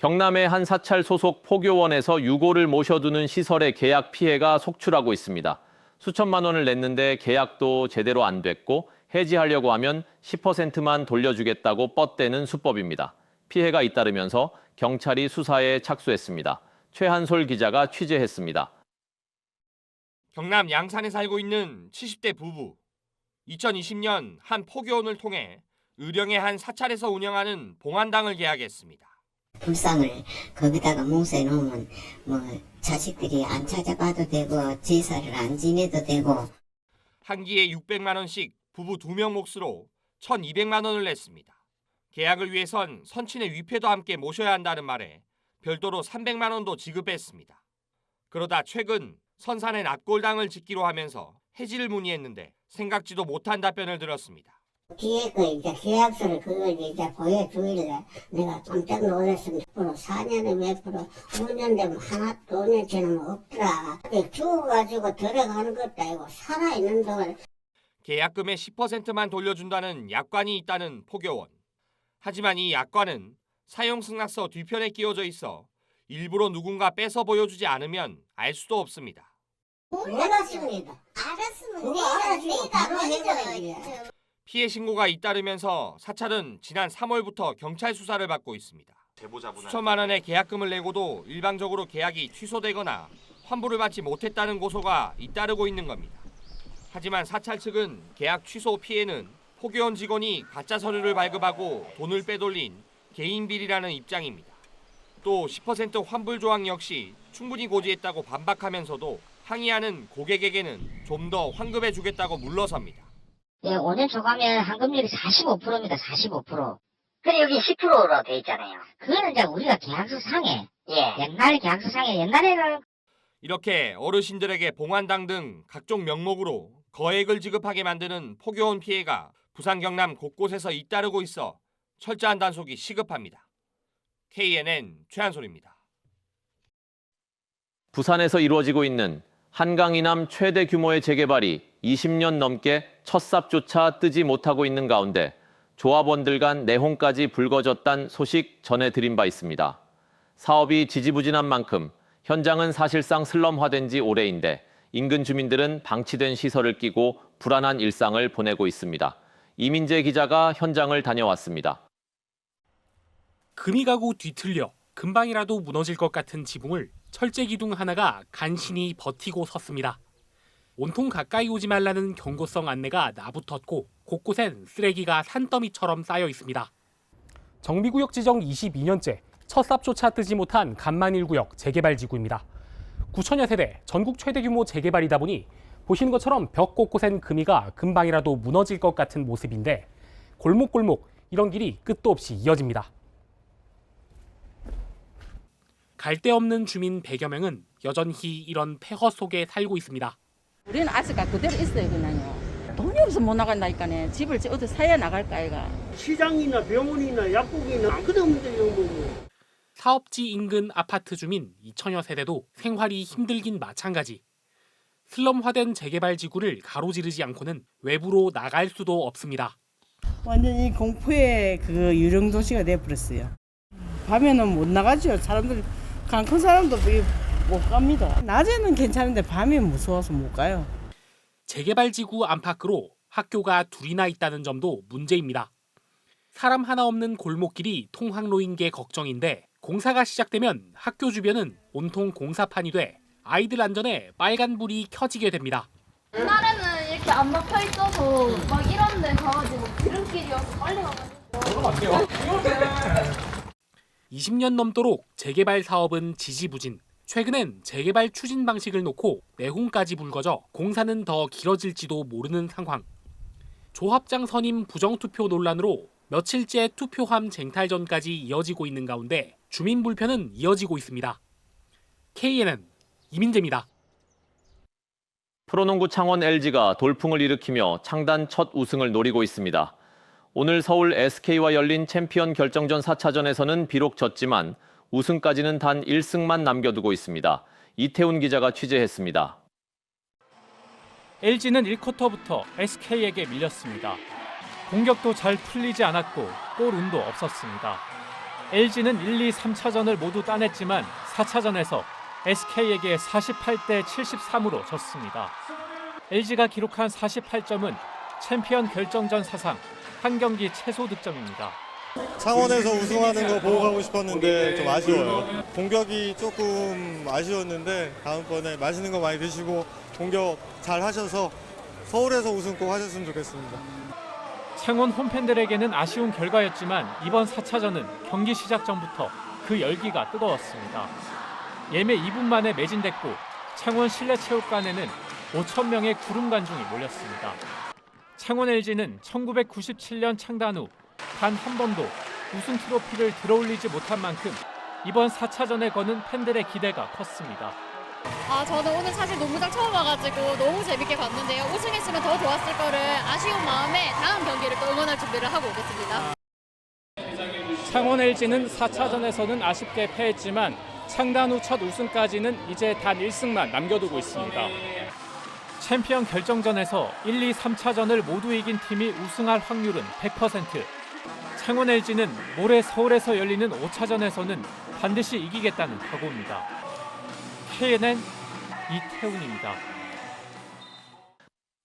경남의 한 사찰 소속 포교원에서 유고를 모셔두는 시설의 계약 피해가 속출하고 있습니다. 수천만 원을 냈는데 계약도 제대로 안 됐고 해지하려고 하면 10%만 돌려주겠다고 뻗대는 수법입니다. 피해가 잇따르면서 경찰이 수사에 착수했습니다. 최한솔 기자가 취재했습니다. 경남 양산에 살고 있는 70대 부부. 2020년 한 포교원을 통해 의령의 한 사찰에서 운영하는 봉안당을 계약했습니다. 불상을 거기다가 몽쇄해 놓으면 자식들이 안 찾아봐도 되고 제사를 안 지내도 되고. 한 기에 600만 원씩 부부 2명 몫으로 1,200만 원을 냈습니다. 계약을 위해선 선친의 위패도 함께 모셔야 한다는 말에 별도로 300만 원도 지급했습니다. 그러다 최근 선산에 납골당을 짓기로 하면서 해지를 문의했는데 생각지도 못한 답변을 들었습니다. 뒤에 이제 계약서를 그걸 이제 보여주길래 내가 깜짝 놀랐습니다. 4년에 몇 프로, 5년 되면 하나, 5년째는 없더라. 죽어가지고 들어가는 것도 아니고 살아있는 동안. 계약금의 10%만 돌려준다는 약관이 있다는 포교원. 하지만 이 약관은 사용승낙서 뒤편에 끼워져 있어 일부러 누군가 뺏어 보여주지 않으면 알 수도 없습니다. 몰랐습니다. 알았으면 내가 먼저 해줘야지. 피해 신고가 잇따르면서 사찰은 지난 3월부터 경찰 수사를 받고 있습니다. 수천만 원의 계약금을 내고도 일방적으로 계약이 취소되거나 환불을 받지 못했다는 고소가 잇따르고 있는 겁니다. 하지만 사찰 측은 계약 취소 피해는 포교원 직원이 가짜 서류를 발급하고 돈을 빼돌린 개인 비리라는 입장입니다. 또 10% 환불 조항 역시 충분히 고지했다고 반박하면서도 항의하는 고객에게는 좀 더 환급해 주겠다고 물러섭니다. 예, 5년 초과면 환급률이 45%입니다. 45%. 근데 여기 10%로 돼 있잖아요. 그거는 이제 우리가 계약서 상에, 옛날 계약서 상에 옛날에는 이렇게 어르신들에게 봉안당 등 각종 명목으로 거액을 지급하게 만드는 포교원 피해가 부산 경남 곳곳에서 잇따르고 있어 철저한 단속이 시급합니다. KNN 최한솔입니다. 부산에서 이루어지고 있는 한강 이남 최대 규모의 재개발이 20년 넘게 첫 삽조차 뜨지 못하고 있는 가운데 조합원들 간 내홍까지 불거졌다는 소식 전해드린 바 있습니다. 사업이 지지부진한 만큼 현장은 사실상 슬럼화된 지 오래인데 인근 주민들은 방치된 시설을 끼고 불안한 일상을 보내고 있습니다. 이민재 기자가 현장을 다녀왔습니다. 금이 가고 뒤틀려 금방이라도 무너질 것 같은 지붕을 철제 기둥 하나가 간신히 버티고 섰습니다. 온통 가까이 오지 말라는 경고성 안내가 나붙었고 곳곳엔 쓰레기가 산더미처럼 쌓여 있습니다. 정비구역 지정 22년째 첫 삽조차 뜨지 못한 간만1구역 재개발 지구입니다. 9천여 세대 전국 최대 규모 재개발이다 보니 보시는 것처럼 벽 곳곳엔 금이가 금방이라도 무너질 것 같은 모습인데 골목골목 이런 길이 끝도 없이 이어집니다. 갈 데 없는 주민 100여 명은 여전히 이런 폐허 속에 살고 있습니다. 우리는 아직까지 그대로 있어요, 그냥요. 돈이 없어서 못 나간다니까네. 집을 어디 사야 나갈까, 아이가. 시장이나 병원이나 약국이나 아무것도 없는데 뭐. 사업지 인근 아파트 주민 2천여 세대도 생활이 힘들긴 마찬가지. 슬럼화된 재개발 지구를 가로지르지 않고는 외부로 나갈 수도 없습니다. 완전히 공포의 그 유령 도시가 돼버렸어요. 밤에는 못 나가죠. 사람들 큰 사람도 못 갑니다. 낮에는 괜찮은데 밤에 무서워서 못 가요. 재개발 지구 안팎으로 학교가 둘이나 있다는 점도 문제입니다. 사람 하나 없는 골목길이 통학로인 게 걱정인데 공사가 시작되면 학교 주변은 온통 공사판이 돼 아이들 안전에 빨간불이 켜지게 됩니다. 옛날에는 이렇게 안 막혀 있어서 막 이런 데 가가지고 지름길이어서 빨리 가가지고. 20년 넘도록 재개발 사업은 지지부진. 최근엔 재개발 추진 방식을 놓고 내홍까지 불거져 공사는 더 길어질지도 모르는 상황. 조합장 선임 부정투표 논란으로 며칠째 투표함 쟁탈전까지 이어지고 있는 가운데 주민 불편은 이어지고 있습니다. KNN 이민재입니다. 프로농구 창원 LG가 돌풍을 일으키며 창단 첫 우승을 노리고 있습니다. 오늘 서울 SK와 열린 챔피언 결정전 4차전에서는 비록 졌지만 우승까지는 단 1승만 남겨두고 있습니다. 이태훈 기자가 취재했습니다. LG는 1쿼터부터 SK에게 밀렸습니다. 공격도 잘 풀리지 않았고 골 운도 없었습니다. LG는 1, 2, 3차전을 모두 따냈지만 4차전에서 SK에게 48대 73으로 졌습니다. LG가 기록한 48점은 챔피언 결정전 사상 한 경기 최소 득점입니다. 창원에서 우승하는 거 보고 가고 싶었는데 좀 아쉬워요. 공격이 조금 아쉬웠는데 다음번에 맛있는 거 많이 드시고 공격 잘 하셔서 서울에서 우승 꼭 하셨으면 좋겠습니다. 창원 홈팬들에게는 아쉬운 결과였지만 이번 4차전은 경기 시작 전부터 그 열기가 뜨거웠습니다. 예매 2분 만에 매진됐고 창원 실내체육관에는 5천 명의 구름 관중이 몰렸습니다. 창원 LG는 1997년 창단 후 단 한 번도 우승 트로피를 들어올리지 못한 만큼 이번 4차전에 거는 팬들의 기대가 컸습니다. 저는 오늘 사실 농구장 처음 와가지고 너무 재밌게 봤는데요. 우승했으면 더 좋았을 거를 아쉬운 마음에 다음 경기를 또 응원할 준비를 하고 오겠습니다. 창원 LG는 4차전에서는 아쉽게 패했지만 창단 후 첫 우승까지는 이제 단 1승만 남겨두고 있습니다. 챔피언 결정전에서 1, 2, 3차전을 모두 이긴 팀이 우승할 확률은 100%. 창원 LG는 모레 서울에서 열리는 5차전에서는 반드시 이기겠다는 각오입니다. KNN 이태훈입니다.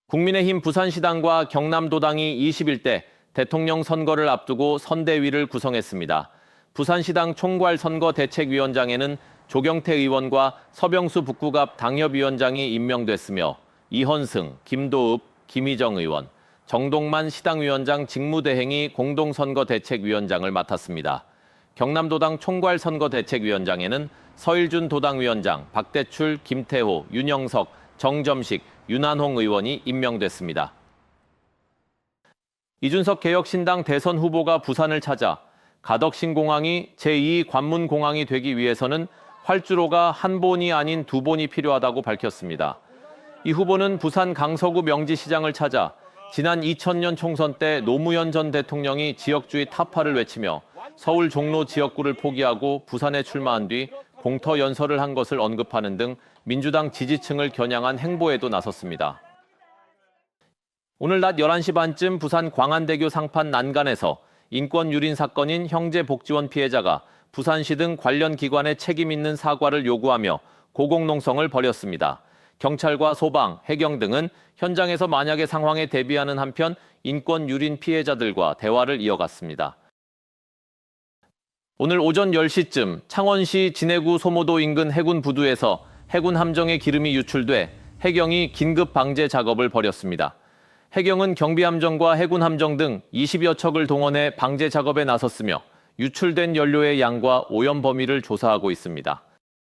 국민의힘 부산시당과 경남도당이 21대 대통령 선거를 앞두고 선대위를 구성했습니다. 부산시당 총괄선거대책위원장에는 조경태 의원과 서병수 북구갑 당협위원장이 임명됐으며 이헌승, 김도읍, 김희정 의원, 정동만 시당위원장 직무대행이 공동선거대책위원장을 맡았습니다. 경남도당 총괄선거대책위원장에는 서일준 도당위원장, 박대출, 김태호, 윤영석, 정점식, 윤한홍 의원이 임명됐습니다. 이준석 개혁신당 대선 후보가 부산을 찾아 가덕신공항이 제2 관문공항이 되기 위해서는 활주로가 한 본이 아닌 두 본이 필요하다고 밝혔습니다. 이 후보는 부산 강서구 명지시장을 찾아 지난 2000년 총선 때 노무현 전 대통령이 지역주의 타파를 외치며 서울 종로 지역구를 포기하고 부산에 출마한 뒤 공터 연설을 한 것을 언급하는 등 민주당 지지층을 겨냥한 행보에도 나섰습니다. 오늘 낮 11시 반쯤 부산 광안대교 상판 난간에서 인권 유린 사건인 형제복지원 피해자가 부산시 등 관련 기관에 책임 있는 사과를 요구하며 고공농성을 벌였습니다. 경찰과 소방, 해경 등은 현장에서 만약의 상황에 대비하는 한편 인권 유린 피해자들과 대화를 이어갔습니다. 오늘 오전 10시쯤 창원시 진해구 소모도 인근 해군 부두에서 해군 함정에 기름이 유출돼 해경이 긴급 방제 작업을 벌였습니다. 해경은 경비함정과 해군 함정 등 20여 척을 동원해 방제 작업에 나섰으며 유출된 연료의 양과 오염 범위를 조사하고 있습니다.